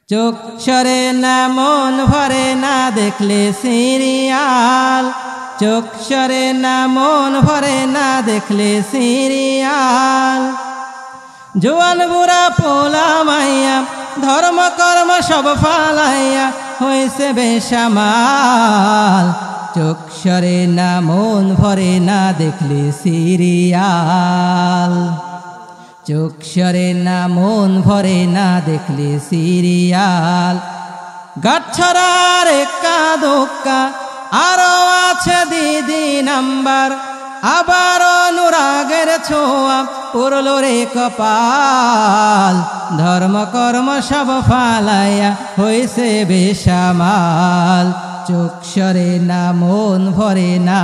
চোখ সরে না মন ভরে না দেখলে সিরিয়াল, চোখ সরে না মন ভরে না দেখলে সিরিয়াল। জোয়ান বুড়া পোলা মাইয়া ধর্ম কর্ম সব ফালাইয়া হয়েছে বেসামাল। চোখ সরে না মন ভরে না দেখলে সিরিয়াল, চোখ সরে না মন ভরে না দেখলে সিরিয়াল। গাছছড়ার একা দোক্কা আরো আছে দিদি নাম্বার, আবার অনুরাগের ছোঁয়া পড়ল রে কপাল। ধর্ম কর্ম সব ফালাইয়া হয়েছে বেসামাল। চোখ সরে না মন ভরে না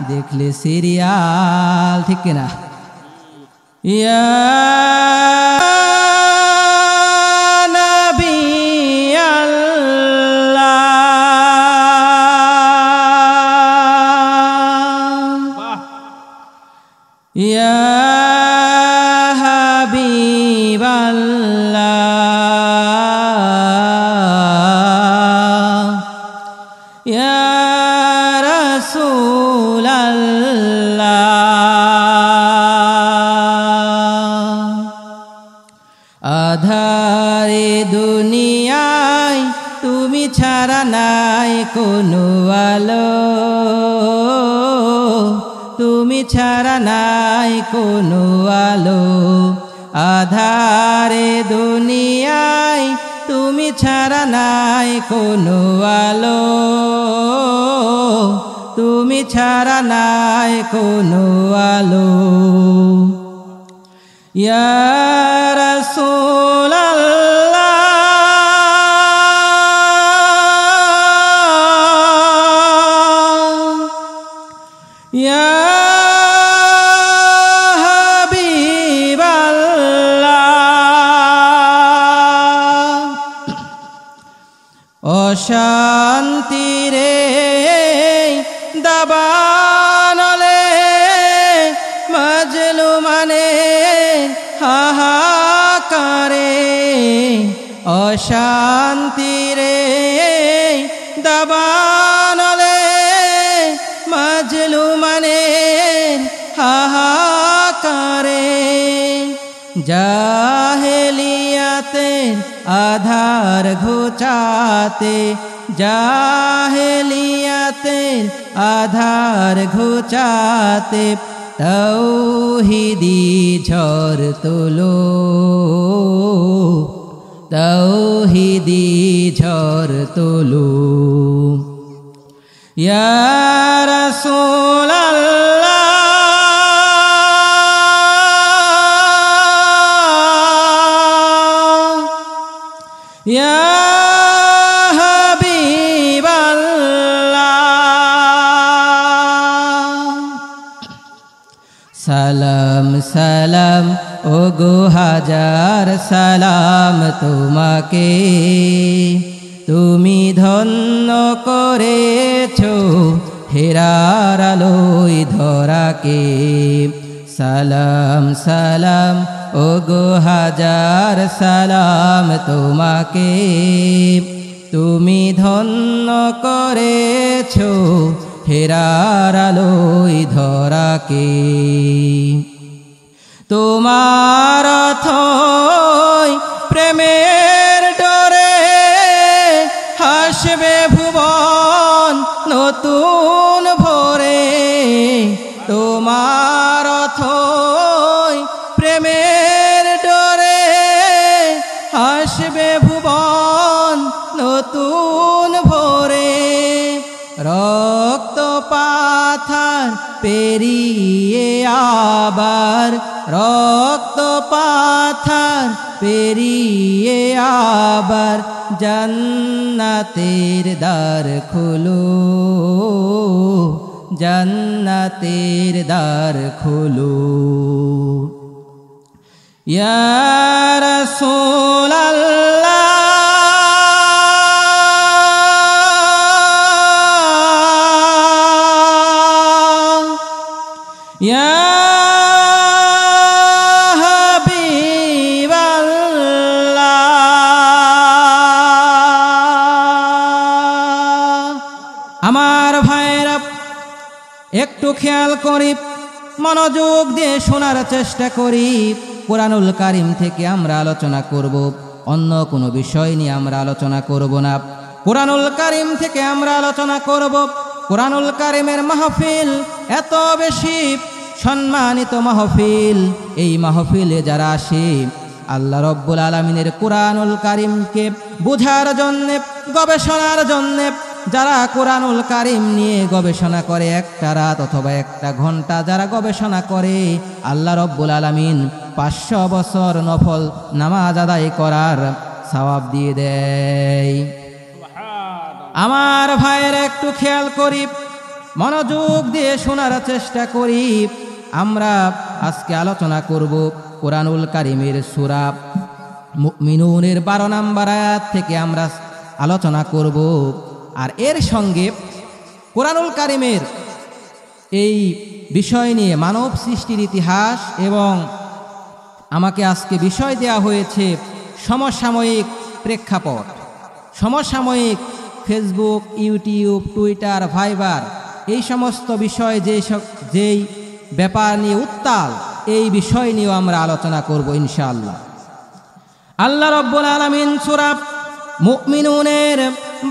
দেখলে সিরিয়াল। ঠিক কিনা? ইয়া নবী আল্লাহ, ইয়া হাবিব আল্লাহ, ইয়া রাসূল আল্লাহ। আধারে দুনিয়ায় তুমি ছাড়া নাই কোনো আলো, তুমি ছাড়া নাই কোনো আলো। আধারে দুনিয়ায় তুমি ছাড়া নাই কোনো আলো, তুমি ছাড়া নাই কোনো আলো। ইয়া রাসূল আল্লাহ, ইয়া হাবিব আল্লাহ। অশান্তিরে দাবানলে মাজলুমানে হাহাকারে, অশান্তিরে দাবানলে মাজলুমানে হাহাকারে। জাহেলিয়াতের আধার ঘুচাতে, জাহেলিয়াতের আধার ঘুচাতে তাওহীদি ঝড় তোলো, তাওহীদি ঝড় তোলো। ইয়া রাসূল আল্লাহ, ইয়া হাবিব আল্লাহ। সালাম সালাম ওগো হাজার সালাম তোমাকে, তুমি ধন্য করেছো হেরার আলোয় ধরাকে। সালাম সালাম ওগো হাজার সালাম তোমাকে, তুমি ধন্য করেছো হেরার আলোয় ধরাকে। তোমার অথই প্রেমের ডরে হাসবে ভুবন নতুন ভোরে। তোমার অথই প্রেমের ডরে হাসবে ভুবন নতুন ভোরে। রক্ত পাথার পেরিয়ে আবার, রক্ত পাথার পেরিয়ে আবার জান্নাতের দ্বার খোলো, জান্নাতের দ্বার খোলো। ইয়া রাসূল আল্লাহ, ইয়া হাবিব আল্লাহ। একটু খেয়াল করি, মনোযোগ দিয়ে শোনার চেষ্টা করি। কোরআনুল কারীম থেকে আমরা আলোচনা করব, অন্য কোনো বিষয় নিয়ে আমরা আলোচনা করব না। কোরআনুল কারীম থেকে আমরা আলোচনা করব। কোরআনুল কারীমের মাহফিল এত বেশি সম্মানিত মাহফিল, এই মাহফিলে যারা আসে আল্লাহ রব্বুল আলামিনের কোরআনুল কারীমকে বোঝার জন্যে, গবেষণার জন্যে, যারা কোরআনুল কারীম নিয়ে গবেষণা করে একটা রাত অথবা একটা ঘন্টা যারা গবেষণা করে, আল্লাহ রব্বুল আলামিন 500 বছর নফল নামাজ আদায় করার সওয়াব দিয়ে দেয়। আমার ভাইয়ের একটু খেয়াল করি, মনোযোগ দিয়ে শোনার চেষ্টা করি। আমরা আজকে আলোচনা করব কোরআনুল কারীমের সূরা মুমিনুনের 12 নম্বর আয়াত থেকে আমরা আলোচনা করব। আর এর সঙ্গে কোরআনুল কারীমের এই বিষয় নিয়ে মানব সৃষ্টির ইতিহাস, এবং আমাকে আজকে বিষয় দেয়া হয়েছে সমসাময়িক প্রেক্ষাপট, সমসাময়িক ফেসবুক, ইউটিউব, টুইটার, ভাইবার, এই সমস্ত বিষয় যেই ব্যাপার নিয়ে উত্তাল, এই বিষয় নিয়েও আমরা আলোচনা করব ইনশাআল্লাহ। আল্লাহ রব্বুল আলামিন সূরা মুমিনুনের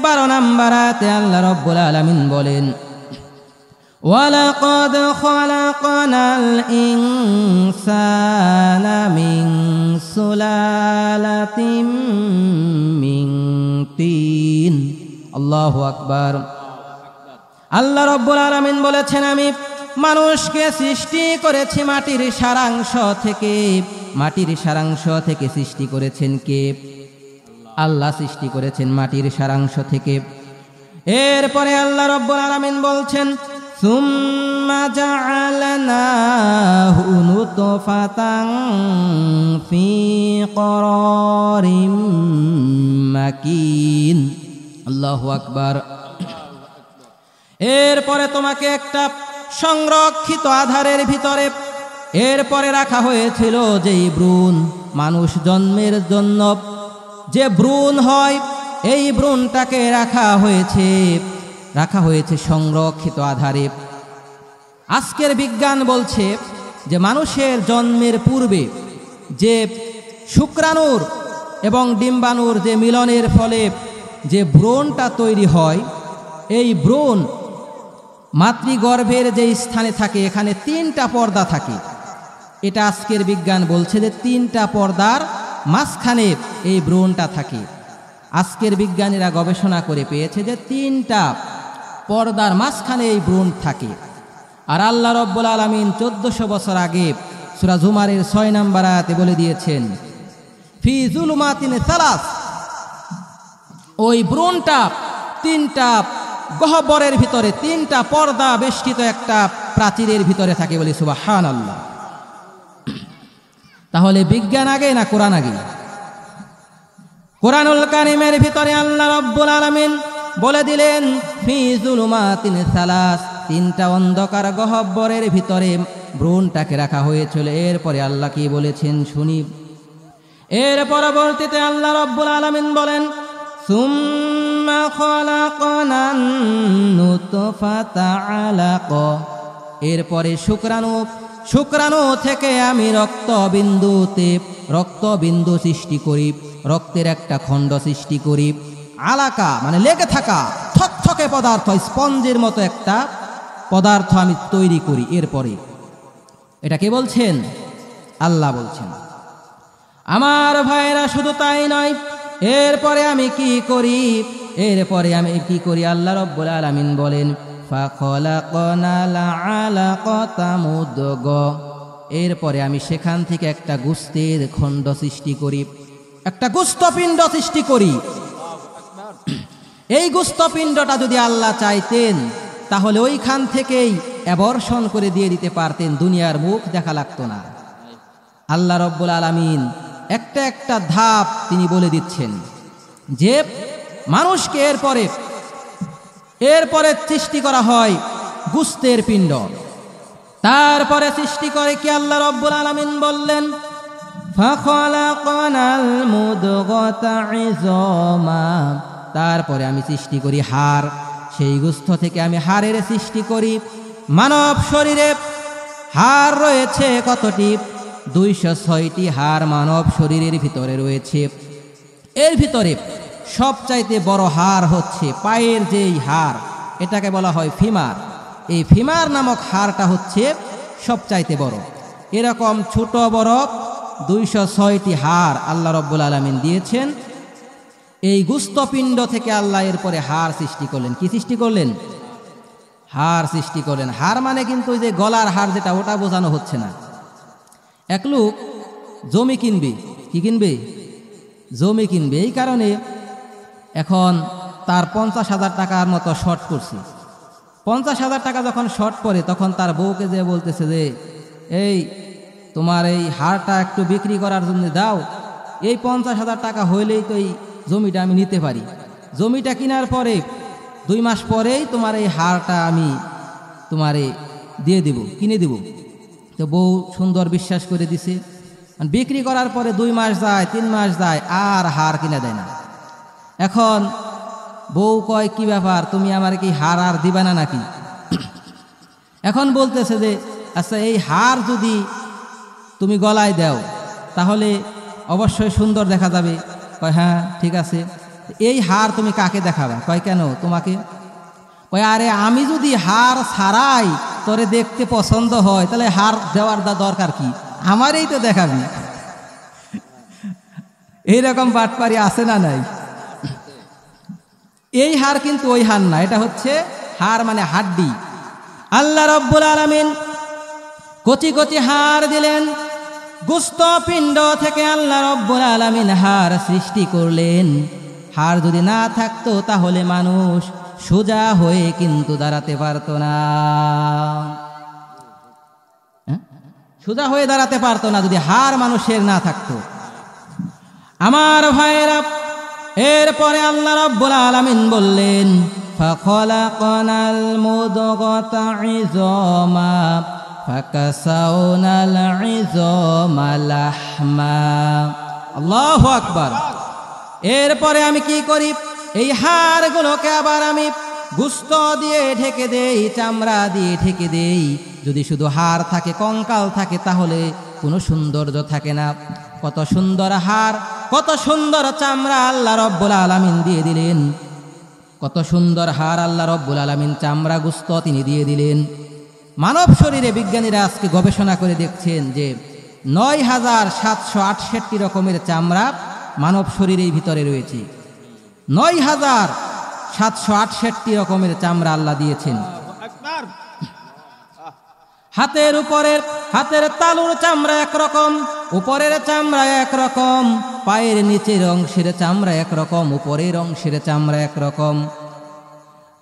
12 নম্বর আয়াতে আল্লাহ রব্বুল আলামিন বলেন, ওয়ালাকাদ খালাকনাল ইনসানা মিন সুলালাতিন মিন তিন। আল্লাহু আকবার। আল্লাহ রব্বুল আলামিন বলেছেন, আমি মানুষকে সৃষ্টি করেছি মাটির সারাংশ থেকে। মাটির সারাংশ থেকে সৃষ্টি করেছেন কে? আল্লাহ সৃষ্টি করেছেন মাটির সারাংশ থেকে। এরপরে আল্লাহ রব্বুল আলামিন বলছেন, সুম্মা জাআলনাহু নুতফাতান ফি করারিম মাকিন। আল্লাহু আকবার। এরপরে তোমাকে একটা সংরক্ষিত আধারের ভিতরে এরপরে রাখা হয়েছিল, যেই ভ্রূণ মানুষ জন্মের জন্য যে ভ্রূণ হয়, এই ভ্রূণটাকে রাখা হয়েছে সংরক্ষিত আধারে। আজকের বিজ্ঞান বলছে যে মানুষের জন্মের পূর্বে যে শুক্রাণুর এবং ডিম্বাণুর যে মিলনের ফলে যে ভ্রূণটা তৈরি হয়, এই ভ্রূণ মাতৃগর্ভের যে স্থানে থাকে, এখানে 3টা পর্দা থাকে। এটা আজকের বিজ্ঞান বলছে যে 3টা পর্দার মাঝখানে এই ভ্রূণটা থাকে। আজকের বিজ্ঞানীরা গবেষণা করে পেয়েছে যে 3টা পর্দার মাঝখানে এই ভ্রূণ থাকে। আর আল্লাহ রব্বুল আলামিন 1400 বছর আগে সূরা জুমারের 6 নম্বর আয়াতে বলে দিয়েছেন, ফি যুলুমাতিন সালাস। ওই ভ্রূণটা 3টা গহ্বরের ভিতরে, 3টা পর্দা বেষ্টিত একটা প্রাচীরের ভিতরে থাকে, বলি সুবহানাল্লাহ। তাহলে বিজ্ঞান আগে না কোরআন আগে? কোরআনুল কারীমের ভিতরে আল্লাহ রাব্বুল আলামিন বলে দিলেন, ফি যুলুমাতিন সালাস, 3টা অন্ধকার গহ্বরের ভিতরে ভ্রূণটাকে রাখা হয়েছিল। এরপরে আল্লাহ কি বলেছেন শুনি। এর পরবর্তীতে আল্লাহ রাব্বুল আলামিন বলেন, সুম্মা খালাকনান নুতফাতা আলাকা। এরপরে শুক্রাণু থেকে আমি রক্তবিন্দু সৃষ্টি করি, রক্তের একটা খণ্ড সৃষ্টি করি। আলাকা মানে লেগে থাকা থকথকে পদার্থ, স্পঞ্জের মতো একটা পদার্থ আমি তৈরি করি। এরপরে এটা কে বলছেন? আল্লাহ বলছেন। আমার ভাইয়েরা, শুধু তাই নয়, এরপরে আমি কি করি? আল্লাহ রাব্বুল আলামিন বলেন, ফাখলাকনাল আলাকাতা মুদগা। এরপরে আমি সেখান থেকে একটা গোস্তের খণ্ড সৃষ্টি করি, একটা গোস্তপিণ্ড সৃষ্টি করি। এই গোস্তপিণ্ডটা যদি আল্লাহ চাইতেন তাহলে ওইখান থেকেই অ্যাবর্ষণ করে দিয়ে দিতে পারতেন, দুনিয়ার মুখ দেখা লাগতো না। আল্লাহ রাব্বুল আলামিন একটা একটা ধাপ তিনি বলে দিচ্ছেন যে মানুষকে এরপরে সৃষ্টি করা হয় গোস্তের পিণ্ড, তারপরে সৃষ্টি করে কি? আল্লাহ রাব্বুল আলামিন বললেন, ফাখলাকনাল মুদগাতা ইযামা। তারপরে আমি সৃষ্টি করি হাড়, সেই গোস্ত থেকে আমি হাড়ের সৃষ্টি করি। মানব শরীরে হাড় রয়েছে কতটি? 206টি হাড় মানব শরীরের ভিতরে রয়েছে। এর ভিতরে সবচাইতে বড় হাড় হচ্ছে পায়ের যেই হাড়, এটাকে বলা হয় ফিমার। এই ফিমার নামক হাড়টা হচ্ছে সবচাইতে বড়। এরকম ছোট বড় 206টি হাড় আল্লাহ রব্বুল আলামিন দিয়েছেন। এই গুস্তপিণ্ড থেকে আল্লাহ এরপরে হাড় সৃষ্টি করলেন। কি সৃষ্টি করলেন? হাড় সৃষ্টি করলেন। হাড় মানে কিন্তু ওই যে গলার হাড় যেটা, ওটা বোঝানো হচ্ছে না। এক লোক জমি কিনবে। কি কিনবে? জমি কিনবে। এই কারণে এখন তার 50,000 টাকার মতো শর্ট করছে। 50,000 টাকা যখন শর্ট পড়ে তখন তার বউকে যে বলতেছে যে এই তোমার এই হাড়টা একটু বিক্রি করার জন্য দাও, এই 50,000 টাকা হইলেই তো এই জমিটা আমি নিতে পারি। জমিটা কেনার পরে 2 মাস পরেই তোমার এই হাড়টা আমি তোমারে দিয়ে দিব, কিনে দিব। তো বউ সুন্দর বিশ্বাস করে দিছে। বিক্রি করার পরে 2 মাস যায়, 3 মাস যায়, আর হাড় কিনে দেয় না। এখন বউ কয় কি ব্যাপার, তুমি আমার কি হাড় আর দিবা না নাকি? এখন বলতেছে যে আচ্ছা এই হাড় যদি তুমি গলায় দাও তাহলে অবশ্যই সুন্দর দেখা যাবে। কয় হ্যাঁ ঠিক আছে। এই হাড় তুমি কাকে দেখাবা? কয় কেন তোমাকে? কয় আরে আমি যদি হাড় ছাড়াই তোরে দেখতে পছন্দ হয় তাহলে হাড় দেওয়ার দরকার কি, আমারই তো দেখাবি। এইরকম বাটপারি আছে না নাই? এই হাড় কিন্তু ওই হাড় না, এটা হচ্ছে হাড় মানে হাড্ডি। আল্লাহ রব্বুল আলামিন কচি কচি হাড় দিলেন। গুস্তপিণ্ড থেকে আল্লাহ রব্বুল আলামিন হাড় সৃষ্টি করলেন। হাড় যদি না থাকতো তাহলে মানুষ সোজা হয়ে কিন্তু দাঁড়াতে পারতো না। সোজা হয়ে দাঁড়াতে পারতো না যদি হাড় মানুষের না থাকতো। আমার ভাইরা, এরপরে আল্লাহ রাব্বুল আলামিন বললেন ফাখলাকনাল মুদগাতা ইযামা ফাকাসাউনাল ইযামা লাহমা। আল্লাহু আকবার। এরপরে আমি কি করি? এই হাড়গুলোকে আবার আমি গোশত দিয়ে ঢেকে দেই, চামড়া দিয়ে ঢেকে দেই। যদি শুধু হাড় থাকে, কঙ্কাল থাকে, তাহলে কোনো সৌন্দর্য থাকে না। কত সুন্দর হাড়, কত সুন্দর চামড়া আল্লাহ রব্বুল আলামিন দিয়ে দিলেন। কত সুন্দর হাড় আল্লাহ রব্বুল আলামিন, চামড়া গোশত তিনি দিয়ে দিলেন। মানব শরীরে বিজ্ঞানীরা আজকে গবেষণা করে দেখছেন যে 9,768 রকমের চামড়া মানব শরীরের ভিতরে রয়েছে। 9,768 রকমের চামড়া আল্লাহ দিয়েছেন। হাতের উপরের, হাতের তালুর চামড়া একরকম, উপরের চামড়া একরকম, পায়ের নিচের অংশের চামড়া একরকম, উপরের অংশের চামড়া একরকম।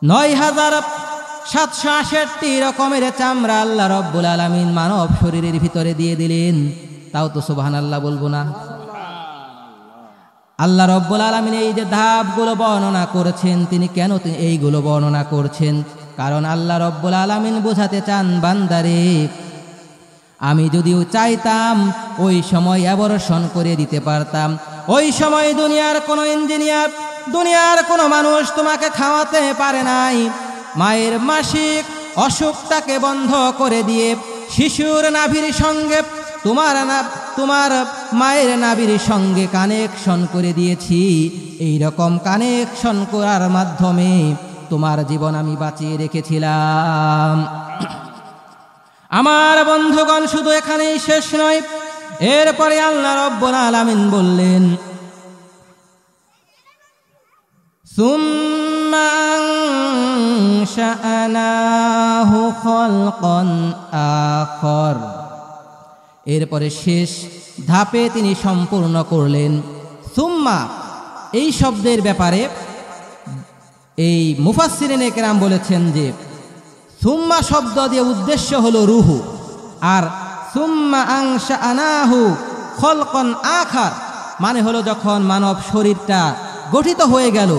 9,768 রকমের চামড়া আল্লাহ রব্বুল আলামিন মানব শরীরের ভিতরে দিয়ে দিলেন। তাও তো সুবহানাল্লাহ বলবো না? আল্লাহ রব্বুল আলামিন এই যে ধাপগুলো বর্ণনা করেছেন, তিনি কেন এইগুলো বর্ণনা করছেন? কারণ আল্লাহ রব্বুল আলামিন বোঝাতে চান, বান্দারে আমি যদিও চাইতাম ওই সময় অ্যাবর্শন করে দিতে পারতাম। ওই সময় দুনিয়ার কোনো ইঞ্জিনিয়ার, দুনিয়ার কোনো মানুষ তোমাকে খাওয়াতে পারে নাই। মায়ের মাসিক অসুখটাকে বন্ধ করে দিয়ে শিশুর নাভির সঙ্গে তোমার মায়ের নাভির সঙ্গে কানেকশন করে দিয়েছি। এই রকম কানেকশন করার মাধ্যমে তোমার জীবন আমি বাঁচিয়ে রেখেছিলাম। আমার বন্ধুগণ, শুধু এখানেই শেষ নয়। এরপরে আল্লাহ রব্বুল আলামিন বললেন সুম্মা আনশা'নাহু খালকান আখর। এরপরে শেষ ধাপে তিনি সম্পূর্ণ করলেন। সুম্মা এই শব্দের ব্যাপারে এই মুফাসসিরিনে কেরাম বলেছেন যে সুম্মা শব্দ দিয়ে উদ্দেশ্য হলো রুহু, আর সুম্মা আনশা'নাহু খালকান আখর মানে হলো যখন মানব শরীরটা গঠিত হয়ে গেল,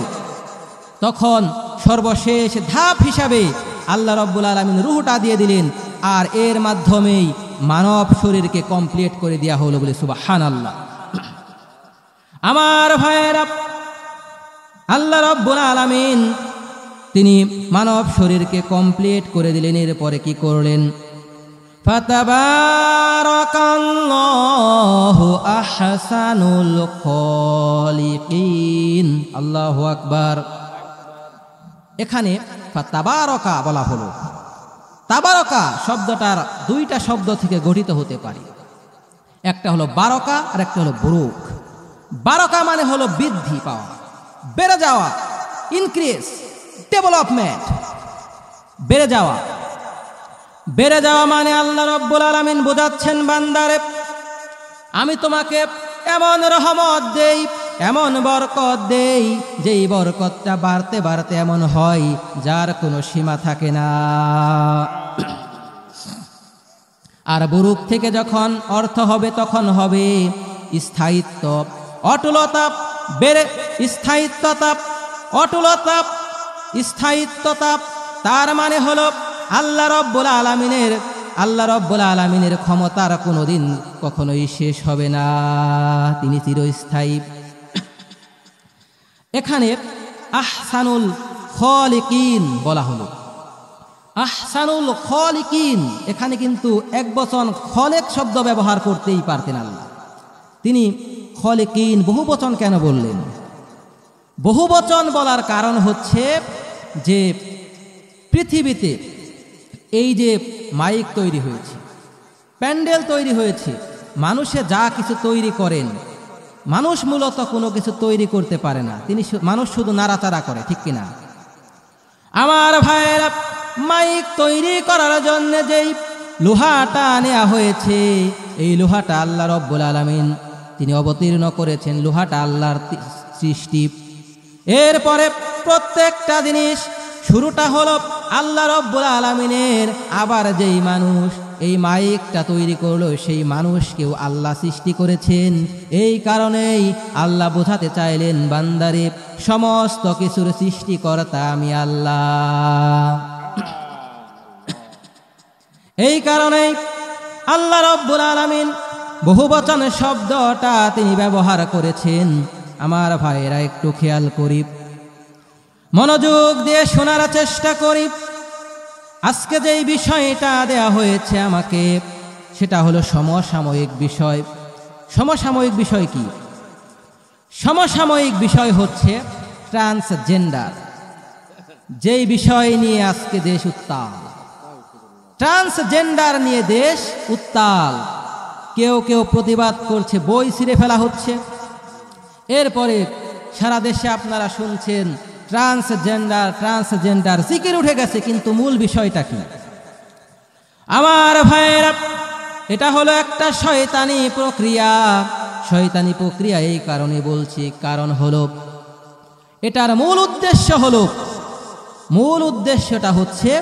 তখন সর্বশেষ ধাপ হিসাবে আল্লাহ রব্বুল আলামিন রুহটা দিয়ে দিলেন, আর এর মাধ্যমেই মানব শরীরকে কমপ্লিট করে দেওয়া হলো বলে সুবহানাল্লাহ। আমার ভাইয়েরা, আল্লাহ রব্বুল আলামিন তিনি মানব শরীরকে কমপ্লিট করে দিলেন। এরপরে কি করলেন? ফাতাবারাকাল্লাহু আহসানুল খালিকিন। আল্লাহু আকবার। এখানে ফাতাবারাকা বলা হলো। তাবারাকা শব্দটার দুইটা শব্দ থেকে গঠিত হতে পারে, একটা হলো বারকা আর একটা হলো বুরুক। বারকা মানে হলো বৃদ্ধি পাওয়া, বেড়ে যাওয়া, ইনক্রিজ, ডেভেলপমেন্ট, বেড়ে যাওয়া। বেড়ে যাওয়া মানে আল্লাহ রাব্বুল আলামিন বোঝাচ্ছেন, বান্দারে আমি তোমাকে এমন রহমত দেই, এমন বরকত দেই, যেই বরকতটা বাড়তে বাড়তে এমন হয় যার কোনো সীমা থাকে না। আর বুরুক থেকে যখন অর্থ হবে তখন হবে স্থায়িত্ব, অটলতা, বেড়ে স্থায়িত্বতা, অটলতা, স্থায়িত্বতা। তার মানে হলো আল্লাহ রাব্বুল আলামিনের ক্ষমতার কোনোদিন কখনোই শেষ হবে না, তিনি চিরস্থায়ী। এখানে আহসানুল খালিকিন বলা হলো। আহসানুল খালিকিন, এখানে কিন্তু একবচন খলেক শব্দ ব্যবহার করতেই পারতেন আল্লাহ। তিনি খালিকিন বহুবচন কেন বললেন? বহুবচন বলার কারণ হচ্ছে যে পৃথিবীতে এই যে মাইক তৈরি হয়েছে, প্যান্ডেল তৈরি হয়েছে, মানুষে যা কিছু তৈরি করেন, মানুষ মূলত কোনো কিছু তৈরি করতে পারে না, মানুষ শুধু নাড়াচাড়া করে, ঠিক কিনা? আমার ভাইয়েরা, মাইক তৈরি করার জন্য যেই লোহাটা নেওয়া হয়েছে, এই লোহাটা আল্লাহ রাব্বুল আলামিন তিনি অবতীর্ণ করেছেন, লোহাটা আল্লাহর সৃষ্টি। এরপরে প্রত্যেকটা জিনিস শুরুটা হলো আল্লাহ রাব্বুল আলামিনের। আবার যেই মানুষ এই মাইকটা তৈরি করলো, সেই মানুষকেও আল্লাহ সৃষ্টি করেছেন। এই কারণেই আল্লাহ বোঝাতে চাইলেন, বান্দারে সমস্ত কিছুর সৃষ্টিকর্তা আমি আল্লাহ। এই কারণেই আল্লাহ রাব্বুল আলামিন বহুবচন শব্দটা তিনি ব্যবহার করেছেন। আমার ভাইয়েরা একটু খেয়াল করি, মনোযোগ দিয়ে শোনার চেষ্টা করি। আজকে যেই বিষয়টা দেয়া হয়েছে আমাকে, সেটা হলো সমসাময়িক বিষয়। সমসাময়িক বিষয় কি? সমসাময়িক বিষয় হচ্ছে ট্রান্সজেন্ডার, যেই বিষয় নিয়ে আজকে দেশ উত্তাল। ট্রান্সজেন্ডার নিয়ে দেশ উত্তাল। কেউ কেউ প্রতিবাদ করছে, বই ছিঁড়ে ফেলা হচ্ছে। এরপরে সারা দেশে আপনারা শুনছেন ট্রান্সজেন্ডার জিকির উঠে গেছে, কিন্তু মূল বিষয়টা কি? আমার ভাইয়েরা, এটা হলো একটা শয়তানি প্রক্রিয়া। শয়তানি প্রক্রিয়া এই কারণে বলছি, কারণ হলো এটার মূল উদ্দেশ্যটা হচ্ছে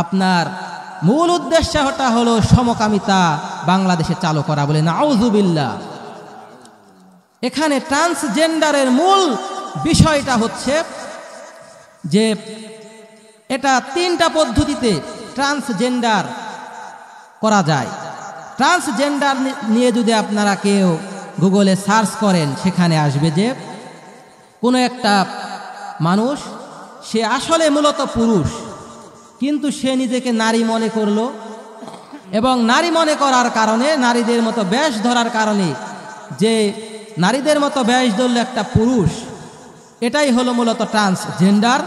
আপনার মূল উদ্দেশ্যটা হলো সমকামিতা বাংলাদেশে চালু করা, বলে নাউযুবিল্লাহ। এখানে ট্রান্সজেন্ডারের মূল বিষয়টা হচ্ছে যে এটা 3টা পদ্ধতিতে ট্রান্সজেন্ডার করা যায়। ট্রান্সজেন্ডার নিয়ে যদি আপনারা কেউ গুগলে সার্চ করেন, সেখানে আসবে যে কোনো একটা মানুষ, সে আসলে মূলত পুরুষ, কিন্তু সে নিজেকে নারী মনে করলো, এবং নারী মনে করার কারণে, নারীদের মতো বেশ ধরার কারণে, যে নারীদের মতো বেশ ধরলে একটা পুরুষ, এটাই হলো মূলত ট্রান্সজেন্ডার।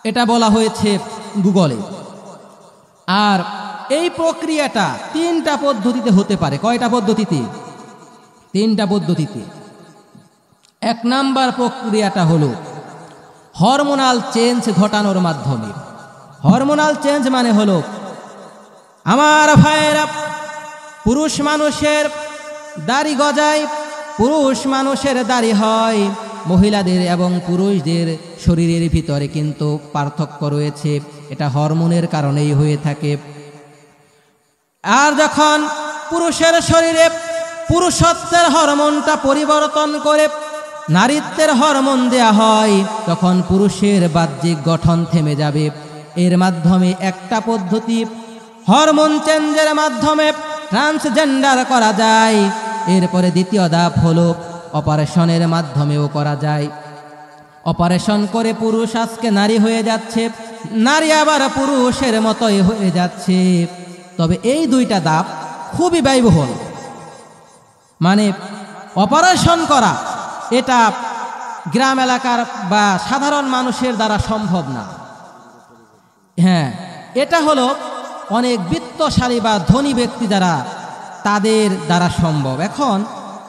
এটা বলা হয়েছে গুগলে। আর এই প্রক্রিয়াটা 3টা পদ্ধতিতে হতে পারে। কয়টা পদ্ধতিতে? 3টা পদ্ধতিতে। 1 নাম্বার প্রক্রিয়াটা হলো হরমোনাল চেঞ্জ ঘটানোর মাধ্যমে। হরমোনাল চেঞ্জ মানে হলো, আমার ভাইয়েরা, পুরুষ মানুষের দাড়ি গজায়, পুরুষ মানুষের দাড়ি হয়। মহিলাদের এবং পুরুষদের শরীরের ভিতরে কিন্তু পার্থক্য রয়েছে, এটা হরমোনের কারণেই হয়ে থাকে। আর যখন পুরুষের শরীরে পুরুষত্বের হরমোনটা পরিবর্তন করে নারীত্বের হরমোন দেয়া হয়, তখন পুরুষের বাহ্যিক গঠন থেমে যাবে। এর মাধ্যমে একটা পদ্ধতি, হরমোন চেঞ্জের মাধ্যমে ট্রান্সজেন্ডার করা যায়। এরপরে দ্বিতীয় ধাপ হলো অপারেশনের মাধ্যমেও করা যায়। অপারেশন করে পুরুষ আজকে নারী হয়ে যাচ্ছে, নারী আবার পুরুষের মতোই হয়ে যাচ্ছে। তবে এই দুইটা ধাপ খুবই ব্যয়বহুল, মানে অপারেশন করা এটা গ্রাম এলাকার বা সাধারণ মানুষের দ্বারা সম্ভব না। হ্যাঁ, এটা হলো অনেক বিত্তশালী বা ধনী ব্যক্তি যারা, তাদের দ্বারা সম্ভব। এখন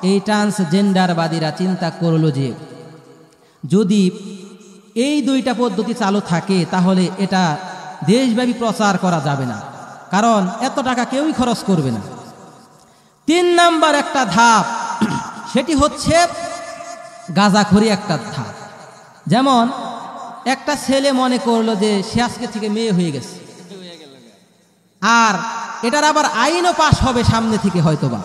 এই ট্রান্সজেন্ডারবাদীরা চিন্তা করলো যে যদি এই দুইটা পদ্ধতি চালু থাকে তাহলে এটা দেশব্যাপী প্রচার করা যাবে না, কারণ এত টাকা কেউই খরচ করবে না। 3 নাম্বার একটা ধাপ, সেটি হচ্ছে গাঁজাখড়ি একটা ধাপ। যেমন একটা ছেলে মনে করলো যে সে আজকে থেকে মেয়ে হয়ে গেছে, আর এটার আবার আইনও পাশ হবে সামনে থেকে হয়তোবা।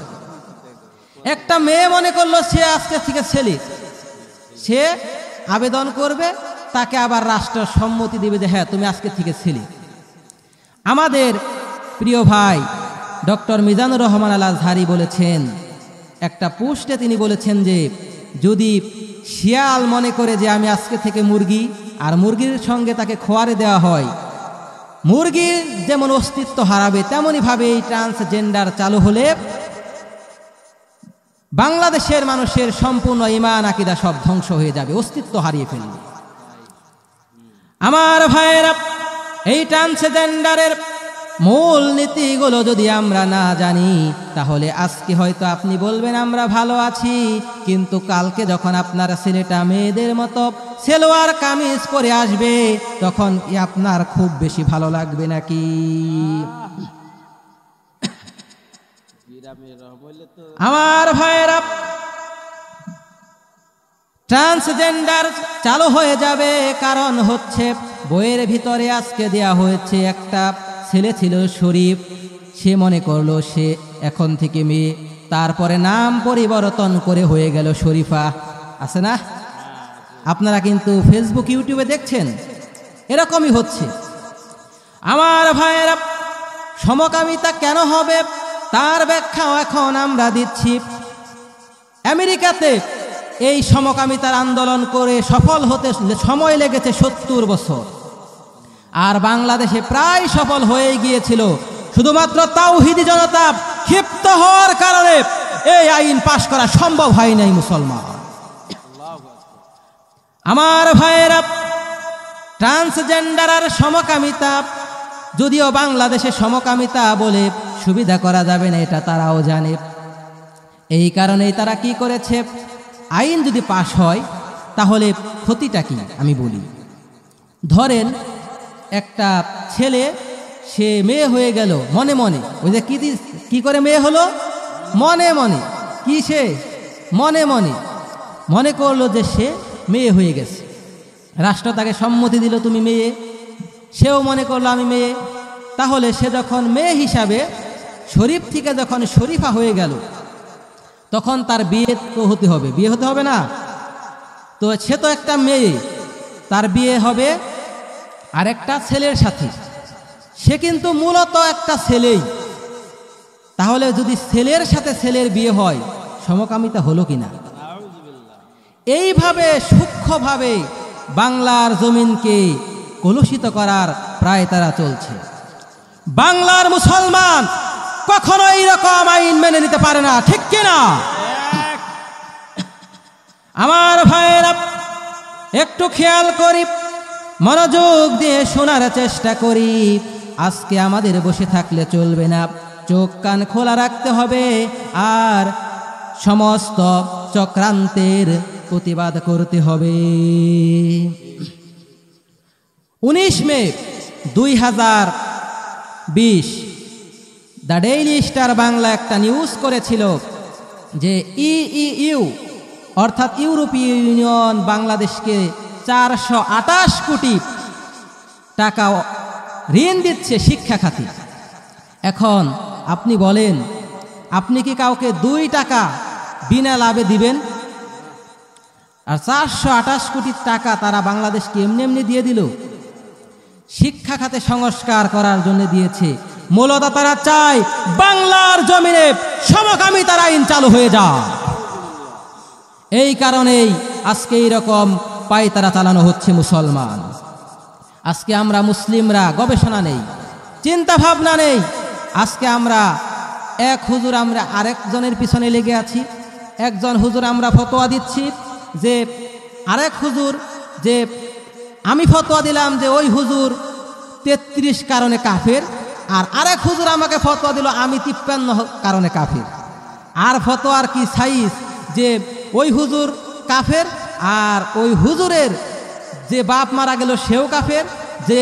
একটা মেয়ে মনে করলো সে আজকে থেকে ছেলে, সে আবেদন করবে, তাকে আবার রাষ্ট্র সম্মতি দিবে যে হ্যাঁ তুমি আজকে থেকে ছেলে। আমাদের প্রিয় ভাই ডক্টর মিজানুর রহমান আল আজহারি বলেছেন, একটা পোস্টে তিনি বলেছেন যে যদি শিয়াল মনে করে যে আমি আজকে থেকে মুরগি, আর মুরগির সঙ্গে তাকে খোয়ারে দেওয়া হয়, মুরগির যেমন অস্তিত্ব হারাবে, তেমনইভাবে এই ট্রান্সজেন্ডার চালু হলে বাংলাদেশের মানুষের সম্পূর্ণ ঈমান আকীদা সব ধ্বংস হয়ে যাবে, অস্তিত্ব হারিয়ে ফেলবে। আমার ভাইয়েরা, এই ট্রান্সজেন্ডারের মূল নীতিগুলো যদি আমরা না জানি তাহলে আজকে হয়তো আপনি বলবেন আমরা ভালো আছি, কিন্তু কালকে যখন আপনার ছেলেটা মেয়েদের মতো সেলোয়ার কামিজ পরে আসবে তখন কি আপনার খুব বেশি ভালো লাগবে নাকি? আমার ভাইয়েরা, ট্রান্সজেন্ডার চালু হয়ে যাবে কারণ হচ্ছে বইয়ের ভিতরে আজকে দেয়া হয়েছে একটা ছেলে ছিল শরীফ, সে মনে করলো সে এখন থেকে মেয়ে, তারপরে নাম পরিবর্তন করে হয়ে গেল শরীফা। আছে না? আপনারা কিন্তু ফেসবুক ইউটিউবে দেখছেন, এরকমই হচ্ছে। আমার ভাইয়েরা, সমকামিতা কেন হবে তার ব্যাখ্যাও এখন আমরা দিচ্ছি। আমেরিকাতে এই সমকামিতার আন্দোলন করে সফল হতে সময় লেগেছে 70 বছর, আর বাংলাদেশে প্রায় সফল হয়ে গিয়েছিল। শুধুমাত্র তাওহীদি জনতা ক্ষিপ্ত হওয়ার কারণে এই আইন পাশ করা সম্ভব হয় নাই মুসলমান। আমার ভাইয়েরা, ট্রান্সজেন্ডার আর সমকামিতা, যদিও বাংলাদেশে সমকামিতা বলে সুবিধা করা যাবে না এটা তারাও জানে, এই কারণেই তারা কি করেছে, আইন যদি পাশ হয় তাহলে ক্ষতিটা কি আমি বলি। ধরেন একটা ছেলে সে মেয়ে হয়ে গেল মনে মনে, ওই যে কি করে মেয়ে হলো, মনে মনে, কি সে মনে মনে মনে করলো যে সে মেয়ে হয়ে গেছে, রাষ্ট্র তাকে সম্মতি দিল তুমি মেয়ে, সেও মনে করলো আমি মেয়ে। তাহলে সে যখন মেয়ে হিসাবে শরীফ থেকে যখন শরীফা হয়ে গেল তখন তার বিয়ে তো হতে হবে, বিয়ে হতে হবে না? তো সে তো একটা মেয়ে, তার বিয়ে হবে আর একটা ছেলের সাথে, সে কিন্তু মূলত একটা ছেলেই। তাহলে যদি ছেলের সাথে ছেলের বিয়ে হয় সমকামিতা হলো কিনা? এইভাবে সূক্ষ্মভাবে বাংলার জমিনকে কলুষিত করার প্রায় তারা চলছে। বাংলার মুসলমান কখনো এইরকম আইন মেনে নিতে পারে না, ঠিক কিনা? আমার ভাইয়েরা, একটু খেয়াল করি, মনোযোগ দিয়ে শোনার চেষ্টা করি। আজকে আমাদের বসে থাকলে চলবে না, চোখ কান খোলা রাখতে হবে আর সমস্ত চক্রান্তের প্রতিবাদ করতে হবে। 19 মে 2020 দ্য ডেইলি স্টার বাংলা একটা নিউজ করেছিল যে ইইউ অর্থাৎ ইউরোপীয় ইউনিয়ন বাংলাদেশকে 428 কোটি টাকা ঋণ দিচ্ছে শিক্ষা খাতে। এখন আপনি বলেন, আপনি কি কাউকে 2 টাকা বিনা লাভে দিবেন? আর 428 কোটি টাকা তারা বাংলাদেশকে এমনি এমনি দিয়ে দিল? শিক্ষা খাতে সংস্কার করার জন্য দিয়েছে। মূলত তারা চায় বাংলার জমিনে সমকামিতার আইন চালু হয়ে যায়। এই কারণেই আজকে এইরকম পায়তারা চালানো হচ্ছে মুসলমান। আজকে আমরা মুসলিমরা গবেষণা নেই, চিন্তা ভাবনা নেই। আজকে আমরা এক হুজুর আমরা আরেকজনের পিছনে লেগে আছি। একজন হুজুর আমরা ফতোয়া দিচ্ছি যে আরেক হুজুর, যে আমি ফতোয়া দিলাম যে ওই হুজুর 33 কারণে কাফের, আর আরেক হুজুর আমাকে ফতোয়া দিল আমি 53 কারণে কাফের। আর ফতোয়ার কি সাইজ যে ওই হুজুর কাফের, আর ওই হুজুরের যে বাপ মারা গেল সেও কাফের, যে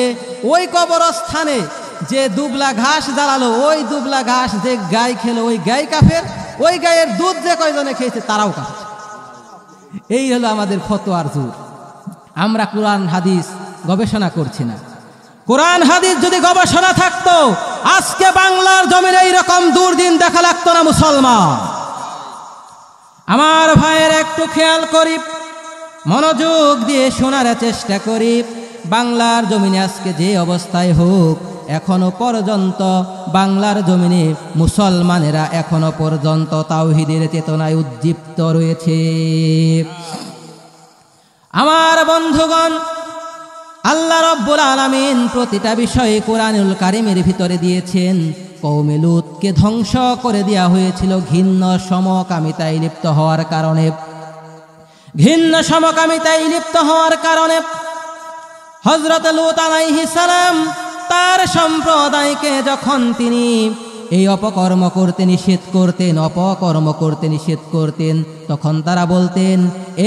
ওই কবরস্থানে যে দুবলা ঘাস জ্বালালো ওই দুবলা ঘাস যে গাই খেলো ওই গাই কাফের, ওই গায়ের দুধ যে কয়জনে খেয়েছে তারাও কাফের। এই হলো আমাদের ফতোয়ার জোর। আমরা কোরআন হাদিস গবেষণা করছি না। কোরআন হাদিস যদি গবেষণা থাকতো আজকে বাংলার জমিনে এইরকম দুর্দিন দেখা লাগতো না মুসলমান। আমার ভাইয়ের একটু খেয়াল করি, মনোযোগ দিয়ে শোনার চেষ্টা করি। বাংলার জমিনে আজকে যে অবস্থায় হোক, এখনো পর্যন্ত বাংলার জমিনে মুসলমানেরা এখনো পর্যন্ত তাওহীদের চেতনায় উদ্দীপ্ত রয়েছে। আমার বন্ধুগণ, আল্লাহ রাব্বুল আলামিন প্রতিটা বিষয়ে কোরআনুল কারীমের ভিতরে দিয়েছেন। কওমে লূতকে ধ্বংস করে দেওয়া হয়েছিল ঘৃণ্য সমকামিতায় লিপ্ত হওয়ার কারণে। ঘৃণ্য সমকামিতায় লিপ্ত হওয়ার কারণে হযরত লূত আলাইহিস সালাম তার সম্প্রদায়কে যখন তিনি এই অপকর্ম করতে নিষেধ করতেন, তখন তারা বলতেন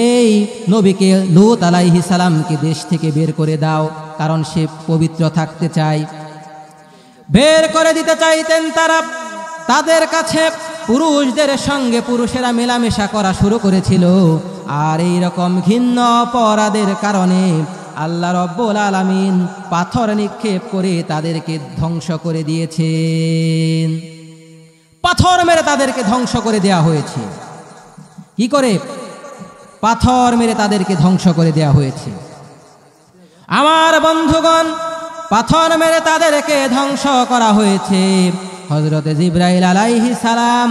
এই নবীকে লূত আলাইহিস সালামকে দেশ থেকে বের করে দাও, কারণ সে পবিত্র থাকতে চায়। বের করে দিতে চাইতেন তারা। তাদের কাছে পুরুষদের সঙ্গে পুরুষেরা মেলামেশা করা শুরু করেছিল। আর এই রকম ঘৃণ্য অপরাধের কারণে আল্লাহ রাব্বুল আলামিন পাথর নিক্ষেপ করে তাদেরকে ধ্বংস করে দিয়েছেন। পাথর মেরে তাদেরকে ধ্বংস করে দেয়া হয়েছে। কি করে? পাথর মেরে তাদেরকে ধ্বংস করে দেয়া হয়েছে। আমার বন্ধুগণ, পাথর মেরে তাদেরকে ধ্বংস করা হয়েছে। হযরত জিবরাইল আলাইহিস সালাম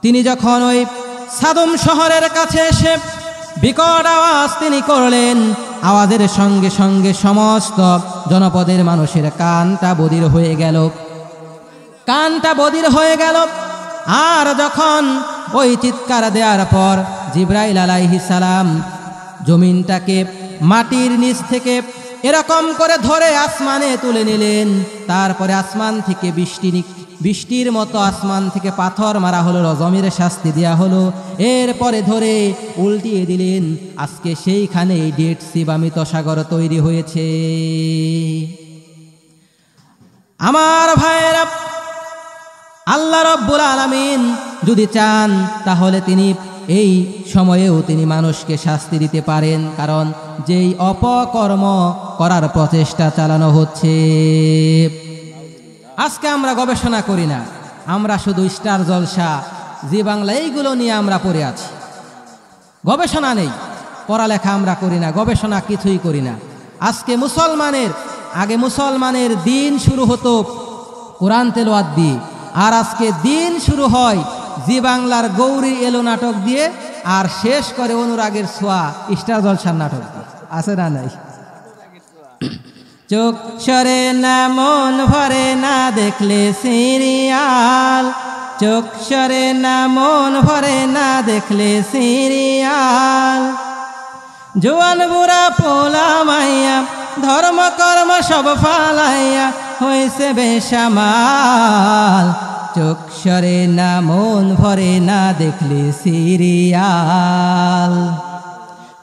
তিনি যখন ওই সাদম শহরের কাছে এসে বিকট আওয়াজ তিনি করলেন, আওয়াজের সঙ্গে সঙ্গে সমস্ত জনপদের মানুষের কানটা বধির হয়ে গেল। আর যখন ওই চিৎকার দেওয়ার পর জিবরাইল আলাইহিস সালাম জমিনটাকে মাটির নিচ থেকে এরকম করে ধরে আসমানে তুলে নিলেন। তারপরে আসমান থেকে বৃষ্টির মতো আসমান থেকে পাথর মারা হলো, রজমের শাস্তি দেওয়া হলো। এরপরে ধরে উল্টিয়ে দিলেন। আজকে সেইখানে ডেড সি বা মৃত সাগর তৈরি হয়েছে। আমার ভাইয়েরা, আল্লাহ রাব্বুল আলামিন যদি চান তাহলে তিনি এই সময়েও তিনি মানুষকে শাস্তি দিতে পারেন, কারণ যেই অপকর্ম করার প্রচেষ্টা চালানো হচ্ছে। আজকে আমরা গবেষণা করি না, আমরা শুধু স্টার জলসা, জি বাংলা এইগুলো নিয়ে আমরা পড়ে আছি। গবেষণা নেই, পড়ালেখা আমরা করি না, গবেষণা কিছুই করি না। আজকে আগে মুসলমানের দিন শুরু হতো কোরআন তেলাওয়াত দিয়ে, আর আজকে দিন শুরু হয় জি বাংলার গৌরী এলো নাটক দিয়ে, আর শেষ করে অনুরাগের ছোঁয়া স্টার জলসার নাটক দিয়ে। আছে না নাই? চোখ সরে না মন ভরে না দেখলে সিরিয়াল, চোখ সরে না মন ভরে না দেখলে সিরিয়াল। জোয়ান বুড়া পোলা মাইয়া ধর্ম কর্ম সব ফালাইয়া হয়েছে বেসামাল। চোখ সরে না মন ভরে না দেখলে সিরিয়াল,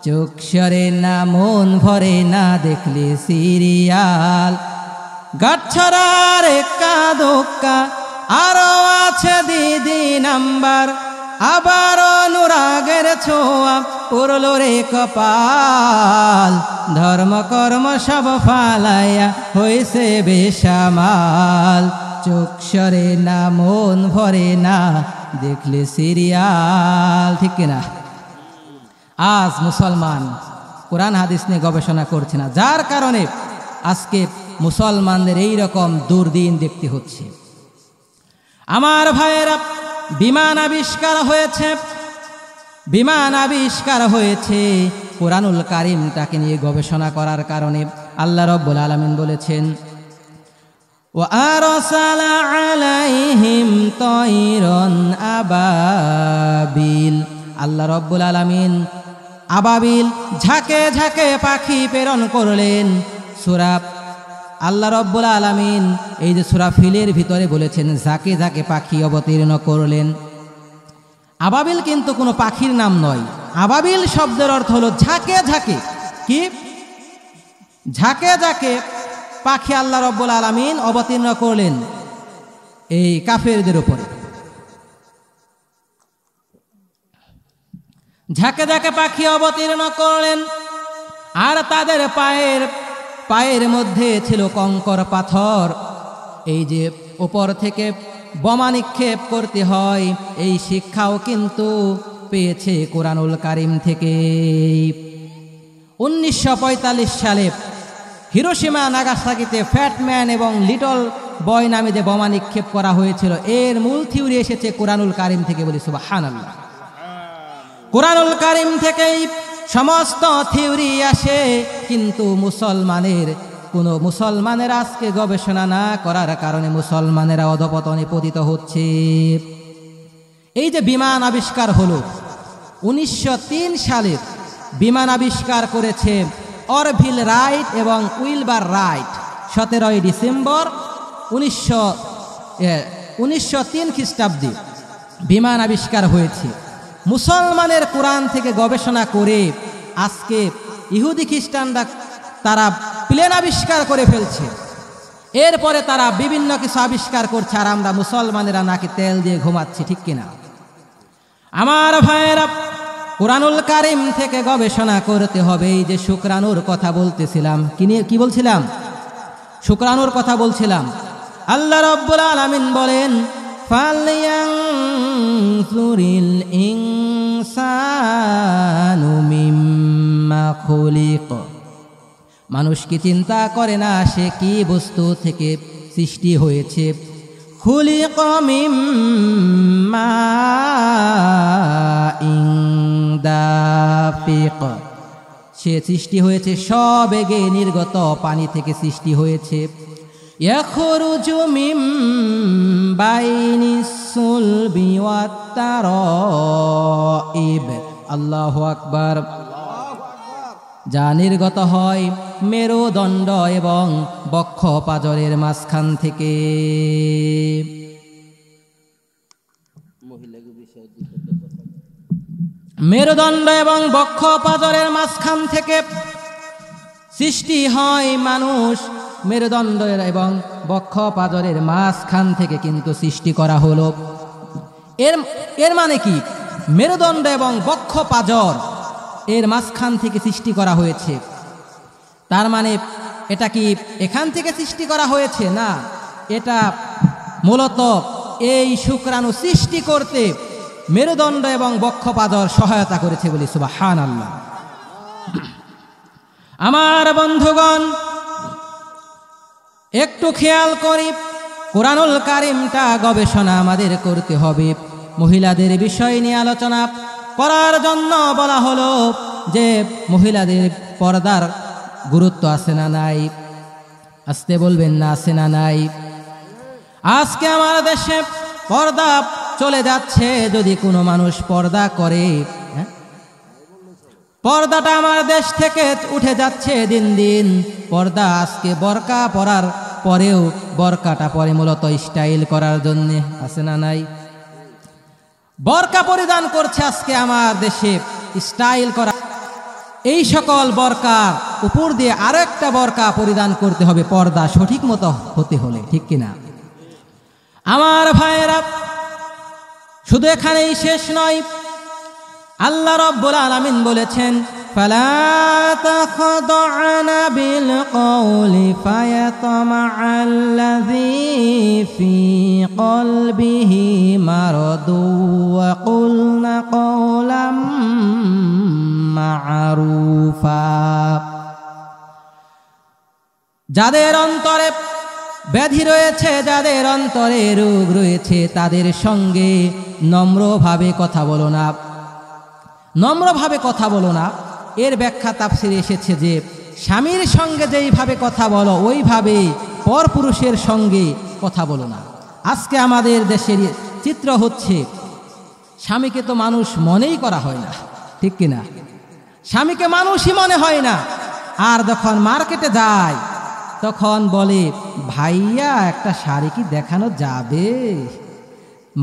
চোখ সরে না মন ভরে না দেখলে সিরিয়াল। গাছছড়ার একা দোক্কা আরো আছে দিদি নাম্বার, আবার অনুরাগের ছোঁয়া পড়ল রে কপাল। ধর্ম কর্ম সব ফালাইয়া হয়েছে বেসামাল। চোখ সরে না মন ভরে না দেখলে সিরিয়াল। ঠিক কিনা? আজ মুসলমান কোরআন হাদিস নিয়ে গবেষণা করছে না, যার কারণে আজকে মুসলমানদের এই রকম দুর্দিন দেখতে হচ্ছে। আমার ভাইয়েরা, বিমান আবিষ্কার হয়েছে, বিমান আবিষ্কার হয়েছে কোরআনুল কারীমটাকে নিয়ে গবেষণা করার কারণে। আল্লাহ রাব্বুল আলামিন বলেছেন, ওয়া আরসালা আলাইহিম তায়রান আবাবিল। আল্লাহ রাব্বুল আলামিন আবাবিল ঝাঁকে ঝাঁকে পাখি প্রেরণ করলেন। সূরা আল্লাহ রাব্বুল আলামিন এই যে সূরা ফিলের ভিতরে বলেছেন ঝাঁকে ঝাঁকে পাখি অবতীর্ণ করলেন। আবাবিল কিন্তু কোনো পাখির নাম নয়। আবাবিল শব্দের অর্থ হলো ঝাঁকে ঝাঁকে। কি? ঝাঁকে ঝাঁকে পাখি আল্লাহ রাব্বুল আলামিন অবতীর্ণ করলেন এই কাফেরদের উপরে। ঝাঁকে ঝাঁকে পাখি অবতীর্ণ করলেন, আর তাদের পায়ের মধ্যে ছিল কঙ্কর পাথর। এই যে উপর থেকে বোমা নিক্ষেপ করতে হয়, এই শিক্ষাও কিন্তু পেয়েছে কোরআনুল কারীম থেকে। 1945 সালে হিরোশিমা নাগাসাকিতে ফ্যাটম্যান এবং লিটল বয় নামে যে বোমা নিক্ষেপ করা হয়েছিল, এর মূল থিওরি এসেছে কোরআনুল কারীম থেকে। বলি সুবহানাল্লাহ। কোরআনুল কারীম থেকেই সমস্ত থিওরি আসে, কিন্তু মুসলমানের আজকে গবেষণা না করার কারণে মুসলমানেরা অধপতনে পতিত হচ্ছে। এই যে বিমান আবিষ্কার হলো 1903 সালে, বিমান আবিষ্কার করেছে অরভিল রাইট এবং উইলবার রাইট। 17 ডিসেম্বর 1903 খ্রিস্টাব্দে বিমান আবিষ্কার হয়েছে। মুসলমানের কোরআন থেকে গবেষণা করে আজকে ইহুদি খ্রিস্টানরা তারা প্লেন আবিষ্কার করে ফেলছে। এরপরে তারা বিভিন্ন কিছু আবিষ্কার করছে, আর আমরা মুসলমানেরা নাকি তেল দিয়ে ঘুমাচ্ছি। ঠিক কিনা আমার ভাইয়েরা? কোরআনুল কারীম থেকে গবেষণা করতে হবে। এই যে শুকরানুর কথা বলতেছিলাম, কি বলছিলাম? শুকরানুর কথা বলছিলাম। আল্লাহ রাব্বুল আলামিন বলেন, ফালয়ানজুরিল ইনসানু মিম্মা খুলিক। মানুষ কি চিন্তা করে না সে কি বস্তু থেকে সৃষ্টি হয়েছে? খুলিক মিম মাইন দাফিক। সে সৃষ্টি হয়েছে সবেগে নির্গত পানি থেকে সৃষ্টি হয়েছে। ইয়াখরুজু মিন বাইনিস সুলবি ওয়াত তারাইব। আল্লাহু আকবার। যা নির্গত হয় মেরুদণ্ড এবং বক্ষ পাজরের মাঝখান থেকে। মেরুদণ্ড এবং বক্ষ পাজরের মাঝখান থেকে সৃষ্টি হয় মানুষ। মেরুদণ্ড এবং বক্ষ পাজরের মাঝখান থেকে কিন্তু সৃষ্টি করা হলো। এর মানে কি? মেরুদণ্ড এবং বক্ষ পাজর এর মাঝখান থেকে সৃষ্টি করা হয়েছে। তার মানে এটা কি এখান থেকে সৃষ্টি করা হয়েছে? না, এটা মূলত এই শুক্রাণু সৃষ্টি করতে মেরুদণ্ড এবং বক্ষ পাজর সহায়তা করেছে। বলি সুবহানাল্লাহ। আমার বন্ধুগণ, একটু খেয়াল করি, কোরআনুল কারীমটা গবেষণা আমাদের করতে হবে। মহিলাদের বিষয় নিয়ে আলোচনা করার জন্য বলা হলো যে মহিলাদের পর্দার গুরুত্ব আছে না নাই? আসতে বলবেন না, আছে না নাই? আজকে আমার দেশে পর্দা চলে যাচ্ছে। যদি কোনো মানুষ পর্দা করে, পর্দাটা আমার দেশ থেকে উঠে যাচ্ছে দিন দিন। পর্দা আজকে বোরকা পরার পরেও বোরকাটা পরে মূলত স্টাইল করার জন্যে, আছে না নাই? বোরকা পরিধান করছে আজকে আমার দেশে স্টাইল করা। এই সকল বোরকার উপর দিয়ে আরো একটা বোরকা পরিধান করতে হবে পর্দা সঠিক মতো হতে হলে। ঠিক কিনা আমার ভাইয়েরা? শুধু এখানেই শেষ নয়। আল্লাহ রাব্বুল আলামিন বলেছেন, ফালা তাখদা'না বিল কওলি ফায়াতামা'আল্লাযী ফী কলবিহি মারাদু ওয়া কুলনা কওলাম মা'রুফা। যাদের অন্তরে ব্যাধি রয়েছে, যাদের অন্তরে রোগ রয়েছে, তাদের সঙ্গে নম্রভাবে কথা বলো না। নম্রভাবে কথা বলো না, এর ব্যাখ্যা তাফসিরে এসেছে যে স্বামীর সঙ্গে যেইভাবে কথা বলো ওইভাবে পরপুরুষের সঙ্গে কথা বলো না। আজকে আমাদের দেশের চিত্র হচ্ছে, স্বামীকে তো মানুষ মনেই করা হয় না, ঠিক কিনা? স্বামীকে মানুষই মনে হয় না। আর যখন মার্কেটে যায় তখন বলে, ভাইয়া একটা শাড়ি কি দেখানো যাবে?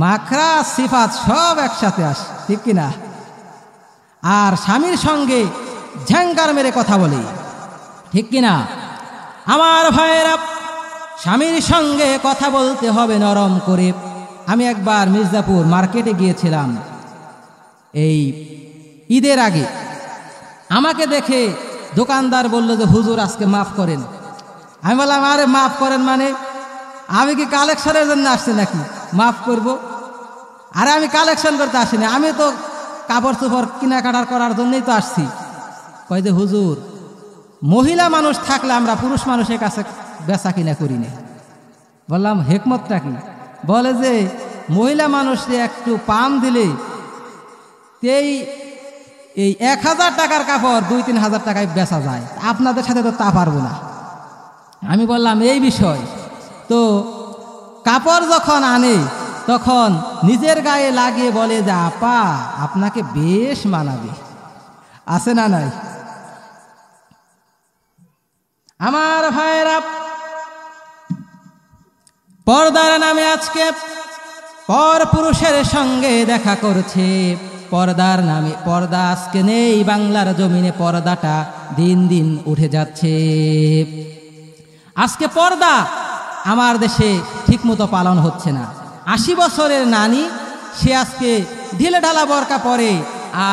মাখরা সিফাত সব একসাথে আস, ঠিক কিনা? আর স্বামীর সঙ্গে ঝ্যাঙ্গার মেরে কথা বলে, ঠিক কিনা? আমার ভাইয়েরা, স্বামীর সঙ্গে কথা বলতে হবে নরম করে। আমি একবার মির্জাপুর মার্কেটে গিয়েছিলাম এই ঈদের আগে। আমাকে দেখে দোকানদার বলল যে হুজুর আজকে মাফ করেন। আমি বললাম, আরে মাফ করেন মানে? আমি কি কালেকশনের জন্য আসছি নাকি মাফ করব? আরে আমি কালেকশন করতে আসিনি, আমি তো কাপড় চোপড় কেনাকাটার করার জন্যই তো আসছি। কয় যে হুজুর, মহিলা মানুষ থাকলে আমরা পুরুষ মানুষের কাছে বেচা কিনা করি না। বললাম হেকমতটা কি? বলে যে মহিলা মানুষকে একটু পাম দিলে এই 1000 টাকার কাপড় 2-3 হাজার টাকায় বেচা যায়, আপনাদের সাথে তো তা পারবো না। আমি বললাম এই বিষয় তো, কাপড় যখন আনে তখন নিজের গায়ে লাগিয়ে বলে যে আপা আপনাকে বেশ মানাবে, আছে না নাই? আমার ভাইয়েরা, পর্দার নামে আজকে পর পুরুষের সঙ্গে দেখা করছে। পর্দার নামে পর্দা আজকে নেই বাংলার জমিনে, পর্দাটা দিন দিন উঠে যাচ্ছে। আজকে পর্দা আমার দেশে ঠিকমতো পালন হচ্ছে না। 80 বছরের নানি সে আজকে ঢিলে ঢালা বরকা পরে,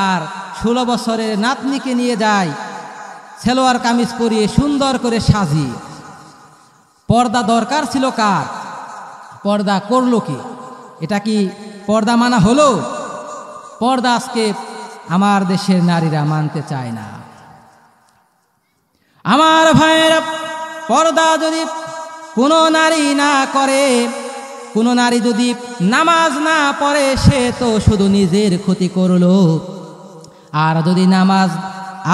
আর 16 বছরের নাতনিকে নিয়ে যায় সেলোয়ার কামিজ পরিয়ে সুন্দর করে সাজিয়ে। পর্দা দরকার ছিল কার? পর্দা করলো কি? এটা কি পর্দা মানা হলো? পর্দা আজকে আমার দেশের নারীরা মানতে চায় না। আমার ভাইয়েরা, পর্দা যদি কোনো নারী না করে, কোনো নারী যদি নামাজ না পড়ে, সে তো শুধু নিজের ক্ষতি করলো।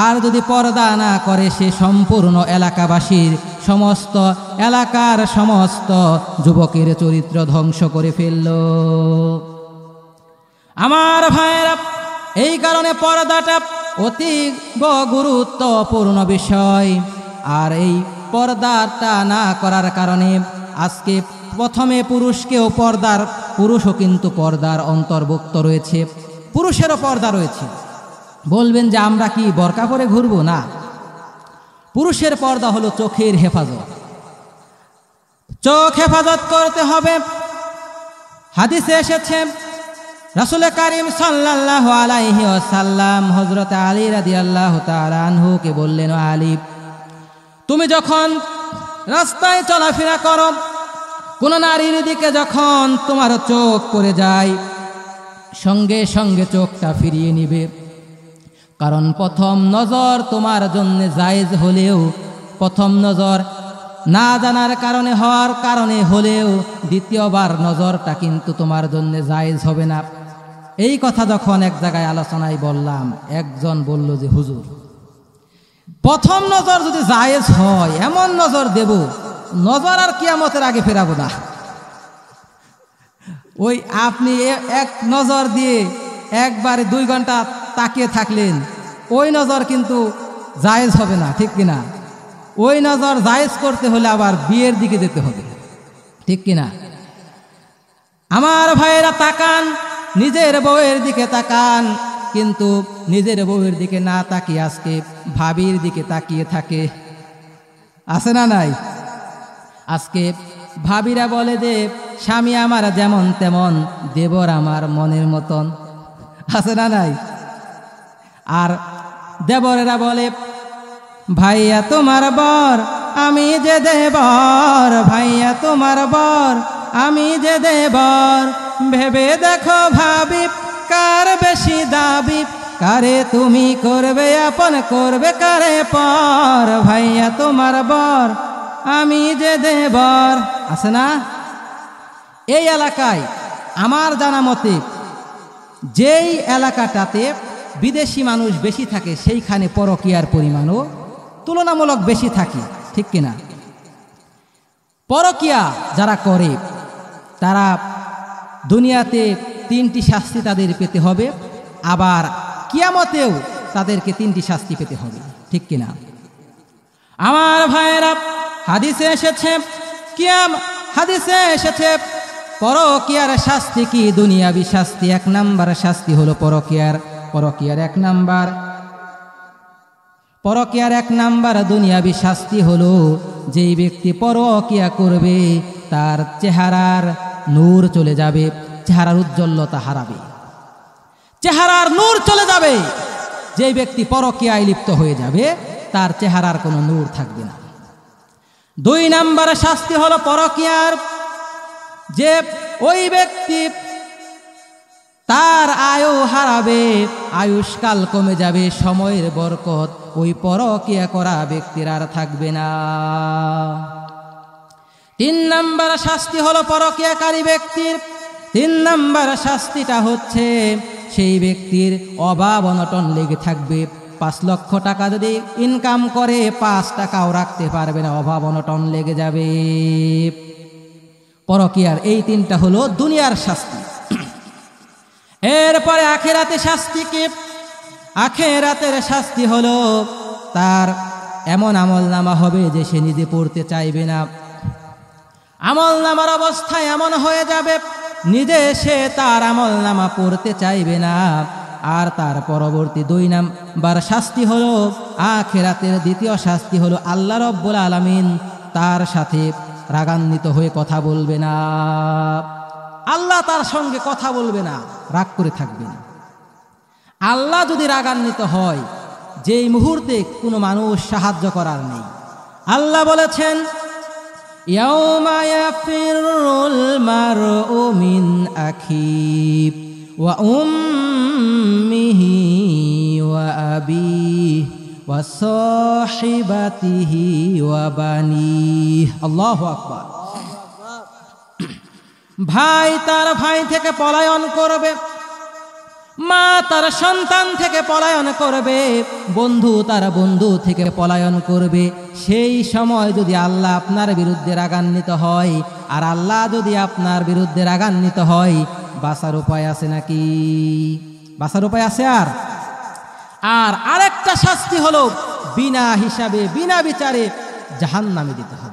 আর যদি পর্দা না করে, সে সম্পূর্ণ এলাকাবাসীর সমস্ত এলাকার সমস্ত যুবকের চরিত্র ধ্বংস করে ফেলল। আমার ভাইয়েরা, এই কারণে পর্দাটা অতি গুরুত্বপূর্ণ বিষয়। আর এই পর্দাটা না করার কারণে আজকে প্রথমে পুরুষও কিন্তু পর্দার অন্তর্ভুক্ত রয়েছে, পুরুষেরও পর্দা রয়েছে। বলবেন যে আমরা কি বোরকা পরে ঘুরবো? না, পুরুষের পর্দা হলো চোখের হেফাজত। চোখ হেফাজত করতে হবে। হাদিসে এসেছে, রাসূল কারীম সাল্লাল্লাহু আলাইহি ওয়াসাল্লাম হযরত আলী রাদিয়াল্লাহু তাআলা আনহুকে বললেন, আলী, তুমি যখন রাস্তায় চলাফেরা করো, কোন নারীর দিকে যখন তোমার চোখ পড়ে যায়, সঙ্গে সঙ্গে চোখটা ফিরিয়ে নিবে। কারণ প্রথম নজর তোমার জন্য জায়েজ হলেও, প্রথম নজর না জানার কারণে হওয়ার কারণে হলেও দ্বিতীয়বার নজরটা কিন্তু তোমার জন্য জায়েজ হবে না। এই কথা যখন এক জায়গায় আলোচনায় বললাম, একজন বলল যে হুজুর, প্রথম নজর যদি জায়েজ হয়, এমন নজর দেব, নজর আর কিয়ামতের আগে ফেরাবো না। ওই আপনি এক নজর দিয়ে একবারে 2 ঘন্টা তাকিয়ে থাকলেন, ওই নজর কিন্তু জায়েজ হবে না, ঠিক কিনা? ওই নজর জায়েজ করতে হলে আবার বিয়ের দিকে যেতে হবে, ঠিক কিনা? আমার ভাইয়েরা, তাকান, নিজের বউয়ের দিকে তাকান, কিন্তু নিজের বউয়ের দিকে না তাকিয়ে আজকে ভাবির দিকে তাকিয়ে থাকে, আছে না নাই? আজকে ভাবিরা বলে যে স্বামী আমার যেমন তেমন, দেবর আমার মনের মতন, আছে না নাই? আর দেবরেরা বলে, ভাইয়া তোমার বর আমি যে দেবর, ভাইয়া তোমার বর আমি যে দেবর, ভেবে দেখো ভাবি কার বেশি দাবি, কারে তুমি করবে আপন, করবে কারে পর, ভাইয়া তোমার বর আমি যে দেবর, আছে না? এই এলাকায় আমার জানা মতে যেই এলাকাটাতে বিদেশি মানুষ বেশি থাকে সেইখানে পরকীয়ার পরিমাণও তুলনামূলক বেশি থাকে, ঠিক কিনা? পরকীয়া যারা করে তারা দুনিয়াতে 3টি শাস্তি তাদের পেতে হবে, আবার কিয়ামতেও তাদেরকে 3টি শাস্তি পেতে হবে, ঠিক কিনা? আমার ভাইয়েরা, হাদিসে এসেছে পরকীয়ার শাস্তি কি? দুনিয়াবি শাস্তি 1 নাম্বার শাস্তি হলো পরকীয়ার 1 নাম্বার দুনিয়াবি শাস্তি হলো যেই ব্যক্তি পরকীয়া করবে তার চেহারার নূর চলে যাবে, চেহারার উজ্জ্বলতা হারাবে, চেহারার নূর চলে যাবে। যেই ব্যক্তি পরকীয়ায় লিপ্ত হয়ে যাবে তার চেহারার কোনো নূর থাকবে না। 2 নাম্বার শাস্তি হলো পরকীয়ার যে ওই ব্যক্তি তার আয়ু হারাবে, আয়ুষ্কাল কমে যাবে, সময়ের বরকত ওই পরকীয়া করা ব্যক্তির আর থাকবে না। 3 নাম্বার শাস্তি হলো পরকীয়াকারী ব্যক্তির 3 নাম্বার শাস্তিটা হচ্ছে সেই ব্যক্তির অভাব অনটন লেগে থাকবে। 5 লক্ষ টাকা যদি ইনকাম করে 5 টাকাও রাখতে পারবে না, অভাব অনটন লেগে যাবে। পরকীয়ার এই 3টা হলো দুনিয়ার শাস্তি। এরপরে আখিরাতের শাস্তি কি? আখিরাতের শাস্তি হলো তার এমন আমলনামা হবে যে সে নিজে পড়তে চাইবে না। আমলনামার অবস্থায় এমন হয়ে যাবে নিজে সে তার আমলনামা পড়তে চাইবে না। আর তার পরবর্তী 2 নাম্বার শাস্তি হলো আখিরাতের দ্বিতীয় শাস্তি হলো আল্লাহ রাব্বুল আলামিন তার সাথে রাগান্বিত হয়ে কথা বলবে না। আল্লাহ তার সঙ্গে কথা বলবে না, রাগ করে থাকবে না। আল্লাহ যদি রাগান্বিত হয় যেই মুহূর্তে কোনো মানুষ সাহায্য করার নেই। আল্লাহ বলেছেন ইয়াউমা ইয়াফিরুল মারউ মিন আখিহি ওয়া উম্মিহি ওয়া আবিহি ওয়া সাহিবাতিহি ওয়া বানিহি। আল্লাহু আকবার। ভাই তার ভাই থেকে পলায়ন করবে, মা তার সন্তান থেকে পলায়ন করবে, বন্ধু তার বন্ধু থেকে পলায়ন করবে। সেই সময় যদি আল্লাহ আপনার বিরুদ্ধে রাগান্বিত হয়, আর আল্লাহ যদি আপনার বিরুদ্ধে রাগান্বিত হয়, বাঁচার উপায় আছে নাকি? বাঁচার উপায় আছে? আর আরেকটা শাস্তি হলো বিনা হিসাবে বিনা বিচারে জাহান্নামে দিতে হবে।